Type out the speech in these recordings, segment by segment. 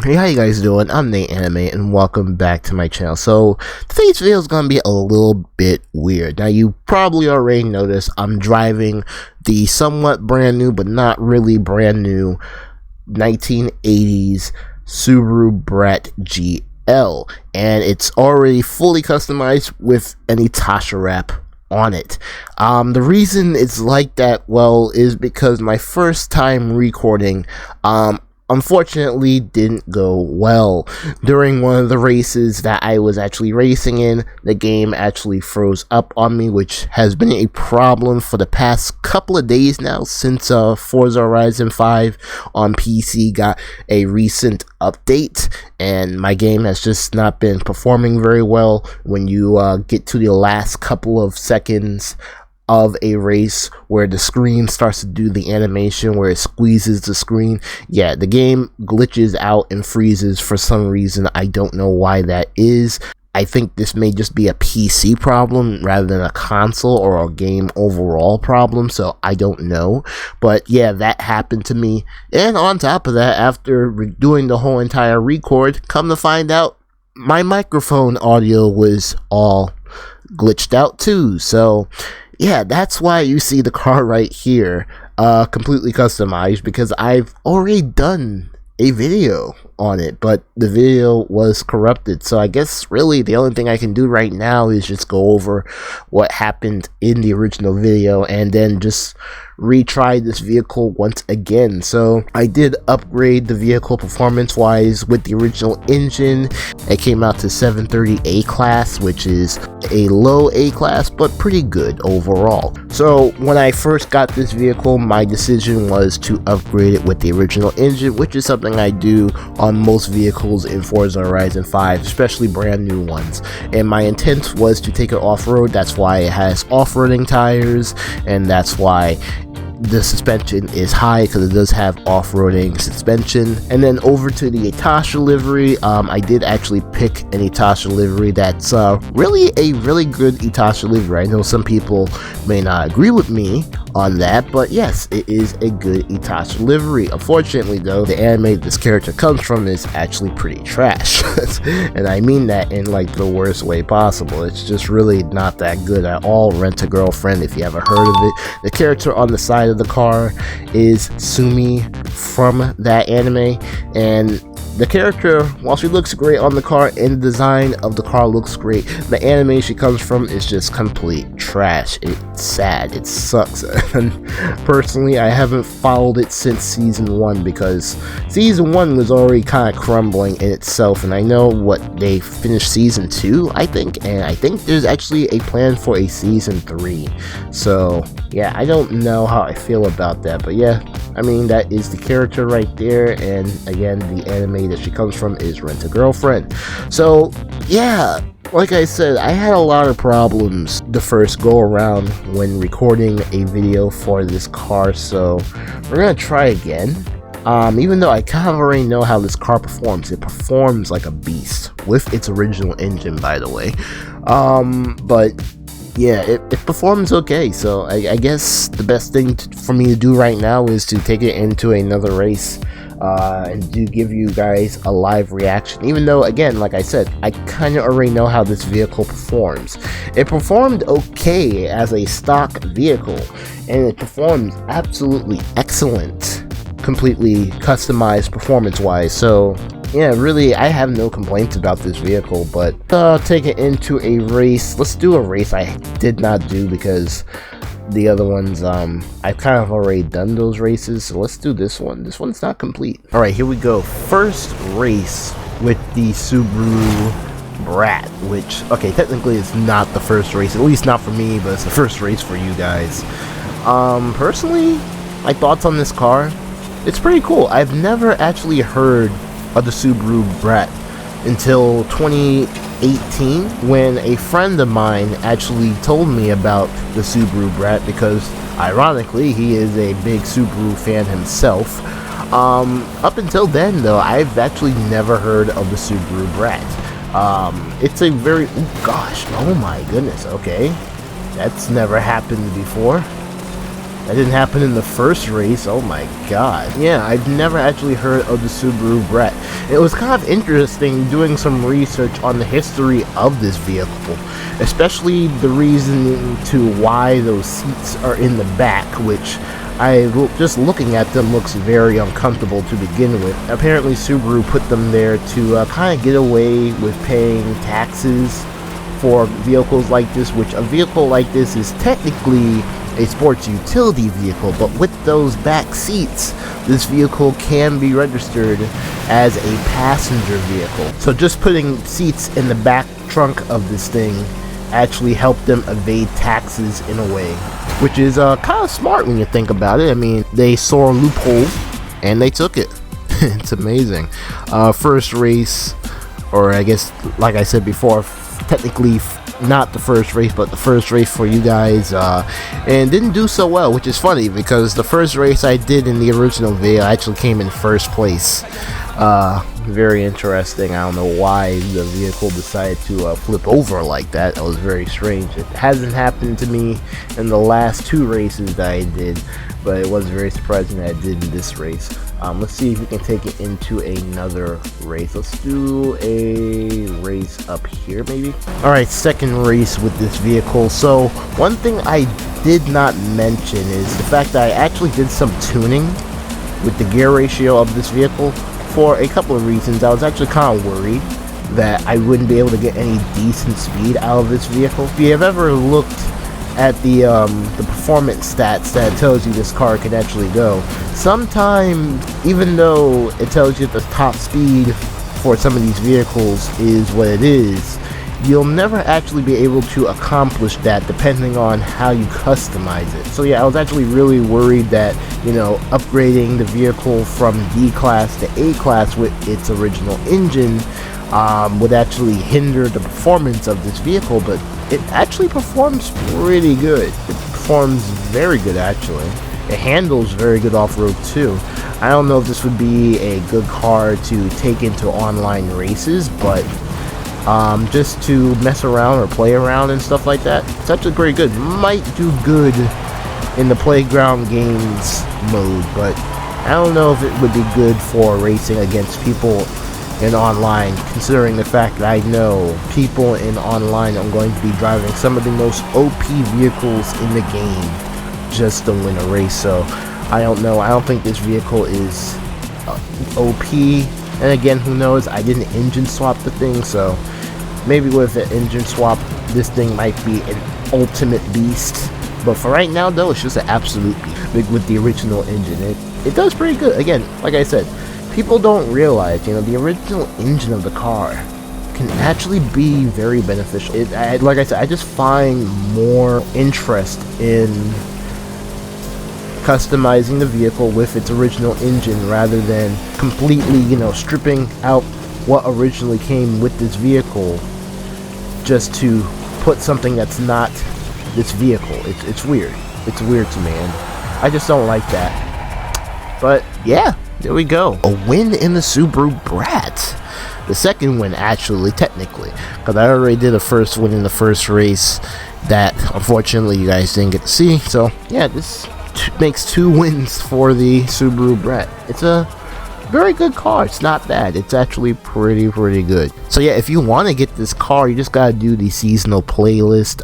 Hey, how you guys doing? I'm Nate Anime and welcome back to my channel. So today's video is going to be a little bit weird. Now you probably already noticed I'm driving the somewhat brand new but not really brand new 1980s Subaru Brat GL, and it's already fully customized with an Itasha wrap on it. The reason it's like that, well, is because my first time recording unfortunately didn't go well. During one of the races that I was actually racing in, the game actually froze up on me, which has been a problem for the past couple of days now since Forza Horizon 5 on PC got a recent update, and my game has just not been performing very well when you get to the last couple of seconds of a race where the screen starts to do the animation where it squeezes the screen. Yeah, the game glitches out and freezes for some reason. I don't know why that is. I think this may just be a PC problem rather than a console or a game overall problem, so I don't know. But yeah, that happened to me. And on top of that, after doing the whole entire record, come to find out my microphone audio was all glitched out too. So yeah, that's why you see the car right here completely customized, because I've already done a video on it, but the video was corrupted. So I guess really the only thing I can do right now is just go over what happened in the original video and then just retry this vehicle once again. So I did upgrade the vehicle performance wise with the original engine. It came out to 730 A class, which is a low A class but pretty good overall. So when I first got this vehicle, my decision was to upgrade it with the original engine, which is something I do on most vehicles in Forza Horizon 5, especially brand new ones. And my intent was to take it off-road. That's why it has off-roading tires, and that's why the suspension is high, because it does have off-roading suspension. And then over to the Itasha livery, I did actually pick an Itasha livery that's really a really good Itasha livery. I know some people may not agree with me on that, but yes, it is a good Itasha livery. Unfortunately though, the anime this character comes from is actually pretty trash. And I mean that in like the worst way possible. It's just really not that good at all. Rent a Girlfriend, if you ever heard of it. The character on the side of the car is Sumi from that anime, and the character, while she looks great on the car and the design of the car looks great, the anime she comes from is just complete trash. It's sad, it sucks. And personally, I haven't followed it since season 1, because season 1 was already kind of crumbling in itself, and I know what they finished season 2, I think, and I think there's actually a plan for a season 3. So yeah, I don't know how I feel about that, but yeah, I mean, that is the character right there, and again, the anime that she comes from is Rent a Girlfriend. So yeah, like I said, I had a lot of problems the first go around when recording a video for this car, so we're gonna try again. Even though I kind of already know how this car performs, it performs like a beast with its original engine, by the way. But yeah, it performs okay, so I guess the best thing for me to do right now is to take it into another race and to give you guys a live reaction, even though, again, like I said, I kind of already know how this vehicle performs. It performed okay as a stock vehicle, and it performs absolutely excellent, completely customized performance wise. So yeah, really, I have no complaints about this vehicle. But take it into a race. Let's do a race I did not do, because the other ones, I've kind of already done those races. So let's do this one. This one's not complete. All right, here we go. First race with the Subaru Brat, which, okay, technically it's not the first race, at least not for me, but it's the first race for you guys. Personally, my thoughts on this car, it's pretty cool. I've never actually heard of the Subaru Brat until 2018, when a friend of mine actually told me about the Subaru Brat, because ironically he is a big Subaru fan himself. Up until then though, I've actually never heard of the Subaru Brat. It's a very, oh gosh, oh my goodness, okay, that's never happened before. That didn't happen in the first race. Oh my god. Yeah, I've never actually heard of the Subaru Brat. It was kind of interesting doing some research on the history of this vehicle, especially the reason to why those seats are in the back, which just looking at them looks very uncomfortable to begin with. Apparently Subaru put them there to kind of get away with paying taxes for vehicles like this, which a vehicle like this is technically a sports utility vehicle, but with those back seats, this vehicle can be registered as a passenger vehicle. So just putting seats in the back trunk of this thing actually helped them evade taxes in a way, which is kind of smart when you think about it. I mean, they saw a loophole and they took it. It's amazing. First race, or I guess like I said before, technically not the first race, but the first race for you guys, and didn't do so well, which is funny because the first race I did in the original video I actually came in first place. Very interesting. I don't know why the vehicle decided to flip over like that. That was very strange. It hasn't happened to me in the last two races that I did, but it was very surprising that I did in this race. Let's see if we can take it into another race. Let's do a race up here maybe. Alright, second race with this vehicle. So one thing I did not mention is the fact that I actually did some tuning with the gear ratio of this vehicle for a couple of reasons. I was actually kind of worried that I wouldn't be able to get any decent speed out of this vehicle. If you have ever looked at the performance stats that tells you this car can actually go, sometimes even though it tells you the top speed for some of these vehicles is what it is, you'll never actually be able to accomplish that depending on how you customize it. So yeah, I was actually really worried that, you know, upgrading the vehicle from D class to A class with its original engine would actually hinder the performance of this vehicle, but it actually performs pretty good. It performs very good actually. It handles very good off-road too. I don't know if this would be a good car to take into online races, but just to mess around or play around and stuff like that, it's actually pretty good. Might do good in the playground games mode, but I don't know if it would be good for racing against people in online, considering the fact that I know people in online are going to be driving some of the most OP vehicles in the game just to win a race. So I don't know. I don't think this vehicle is OP. And again, who knows? I didn't engine swap the thing, so maybe with an engine swap, this thing might be an ultimate beast. But for right now, though, it's just an absolute beast with the original engine. It does pretty good. Again, like I said, people don't realize, you know, the original engine of the car can actually be very beneficial. Like I said, I just find more interest in customizing the vehicle with its original engine rather than completely, you know, stripping out what originally came with this vehicle just to put something that's not this vehicle. It's weird. It's weird to me, and I just don't like that. But yeah, there we go. A win in the Subaru Brat. The second win, actually, technically, because I already did a first win in the first race that unfortunately you guys didn't get to see. So yeah, this makes 2 wins for the Subaru Brat. It's a very good car. It's not bad. It's actually pretty good. So yeah, if you want to get this car, you just gotta do the seasonal playlist.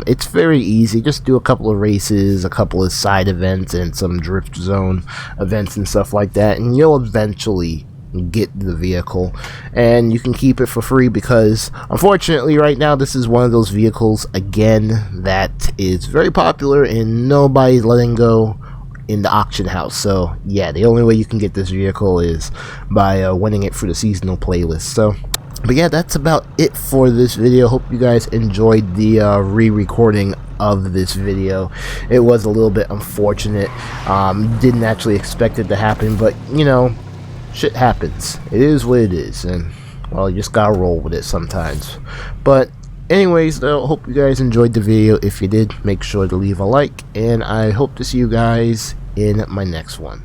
It's very easy. Just do a couple of races, a couple of side events, and some drift zone events and stuff like that, and you'll eventually get the vehicle, and you can keep it for free because unfortunately right now this is one of those vehicles again that is very popular and nobody's letting go in the auction house. So yeah, the only way you can get this vehicle is by winning it for the seasonal playlist. So but yeah, that's about it for this video. Hope you guys enjoyed the re-recording of this video. It was a little bit unfortunate. Didn't actually expect it to happen, but you know, shit happens. It is what it is, and well, you just gotta roll with it sometimes. But anyways, though, hope you guys enjoyed the video. If you did, make sure to leave a like, and I hope to see you guys in my next one.